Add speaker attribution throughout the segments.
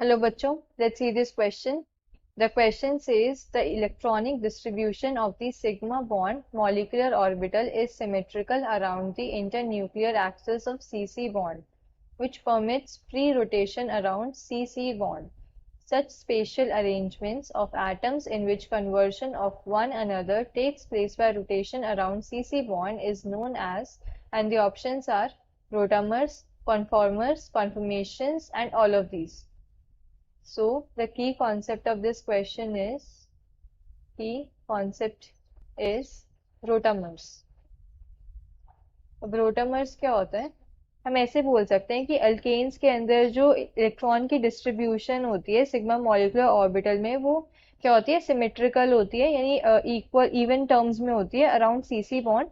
Speaker 1: Hello bachcho, let's see this question. The question says the electronic distribution of the sigma bond molecular orbital is symmetrical around the internuclear axis of C-C bond, which permits free rotation around C-C bond. Such spatial arrangements of atoms in which conversion of one another takes place by rotation around C-C bond is known as, and the options are rotamers, conformers, conformations, and all of these. So the key concept of this question is rotamers. अब rotamers क्या होता है? हम ऐसे बोल सकते हैं कि अल्केन्स के अंदर जो इलेक्ट्रॉन की डिस्ट्रीब्यूशन होती है सिग्मा मॉलिक्यूलर ऑर्बिटल में, वो क्या होती है? सिमेट्रिकल होती है, यानी इक्वल इवन टर्म्स में होती है अराउंड सीसी बॉन्ड।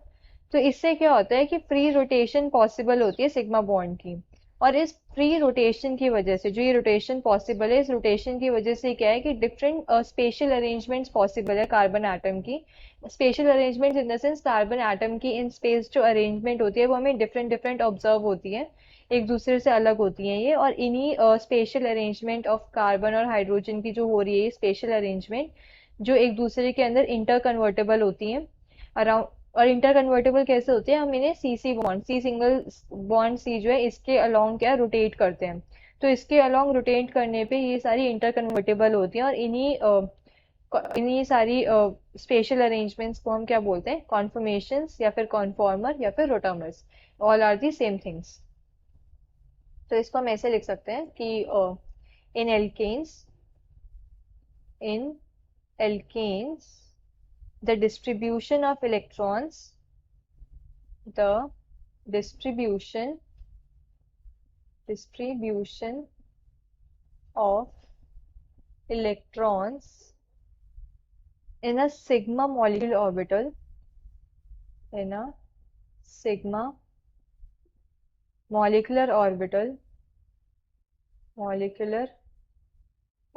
Speaker 1: तो इससे क्या होता है कि फ्री रोटेशन पॉसिबल होती है सिग्मा बॉन्ड की। और इस फ्री रोटेशन की वजह से, जो ये रोटेशन पॉसिबल है, इस रोटेशन की वजह से क्या है कि डिफरेंट स्पेशल अरेंजमेंट्स पॉसिबल है कार्बन एटम की। Special arrangements in the sense carbon atom की इन स्पेस जो अरेंजमेंट होती है वो हमें डिफरेंट डिफरेंट ऑब्जर्व होती है, एक दूसरे से अलग होती हैं ये। और इन्हीं स्पेशल अरेंजमेंट ऑफ कार्बन और हाइड्रोजन की जो हो रही है स्पेशल अरेंजमेंट, जो एक दूसरे के अंदर इंटर कन्वर्टेबल होती हैं अराउंड। और इंटर कन्वर्टेबल कैसे होते हैं? हम इन्हें C C bond, C single bond C जो है इसके अलोंग क्या रोटेट करते हैं। तो इसके अलोंग रोटेट करने पे ये सारी इंटर कन्वर्टेबल होती हैं, और इन्हीं सारी स्पेशल अरेंजमेंट्स को हम क्या बोलते हैं? कॉन्फर्मेशंस या फिर कॉन्फॉर्मर या फिर rotamers. All are the same things. तो इसको हम ऐसे लिख सकते हैं कि in alkanes the distribution of electrons the distribution of electrons in a sigma molecular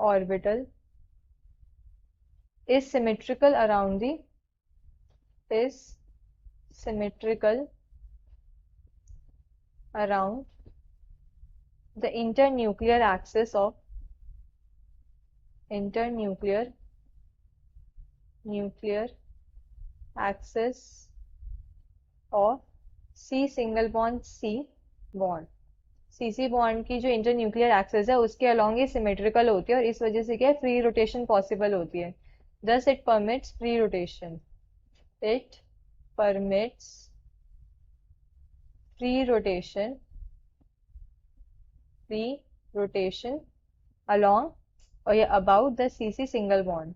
Speaker 1: orbital is symmetrical around the internuclear axis of C single bond C bond। CC bond की जो इंटरन्यूक्लियर एक्सिस है उसके along ये symmetrical होती है, और इस वजह से क्या है? फ्री रोटेशन पॉसिबल होती है। thus it permits free rotation along or yeah, about the CC single bond,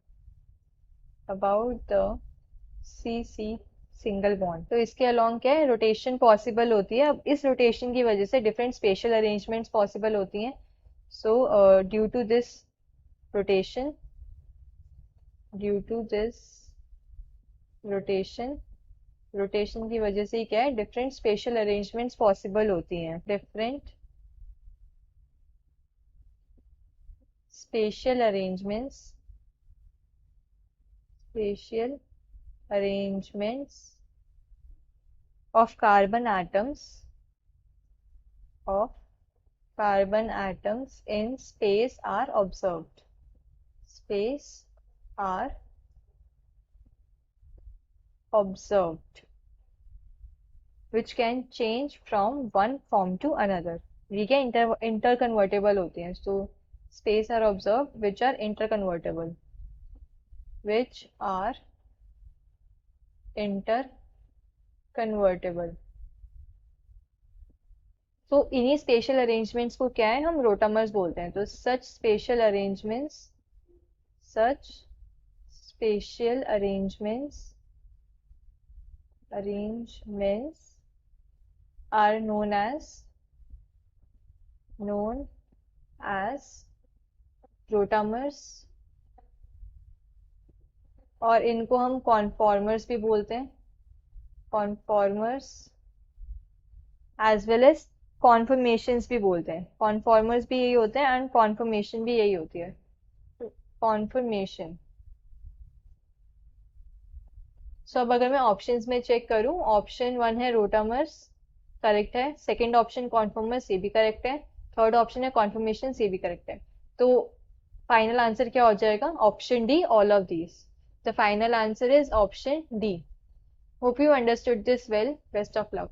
Speaker 1: तो इसके अलोंग क्या है? रोटेशन पॉसिबल होती है। अब इस रोटेशन की वजह से डिफरेंट स्पेशल अरेंजमेंट्स पॉसिबल होती हैं। So due to this rotation की वजह से क्या है? डिफरेंट स्पेशल अरेंजमेंट्स पॉसिबल होती हैं। Different special arrangements of carbon atoms in space are observed, which can change from one form to another। ये क्या? interconvertible होती हैं। so space are observed which are interconvertible, तो इन्हीं स्पेशल अरेंजमेंट्स को क्या है? हम रोटामर्स बोलते हैं। तो सच special arrangements are known as rotamers, और इनको हम कॉन्फॉर्मर्स भी बोलते हैं, एज वेल एज कॉन्फर्मेशंस भी बोलते हैं। कॉन्फॉर्मर्स भी यही होते हैं एंड कॉन्फर्मेशन भी यही होती है। कॉन्फर्मेशन। सो अब अगर मैं ऑप्शंस में चेक करूं, ऑप्शन 1 है रोटामर्स, करेक्ट है। सेकंड ऑप्शन कॉन्फर्मर्स, ये भी करेक्ट है। थर्ड ऑप्शन है कॉन्फर्मेशन, ये भी करेक्ट है। तो फाइनल आंसर क्या हो जाएगा? Option D, all of these. The final answer is option D. Hope you understood this well. Best of luck.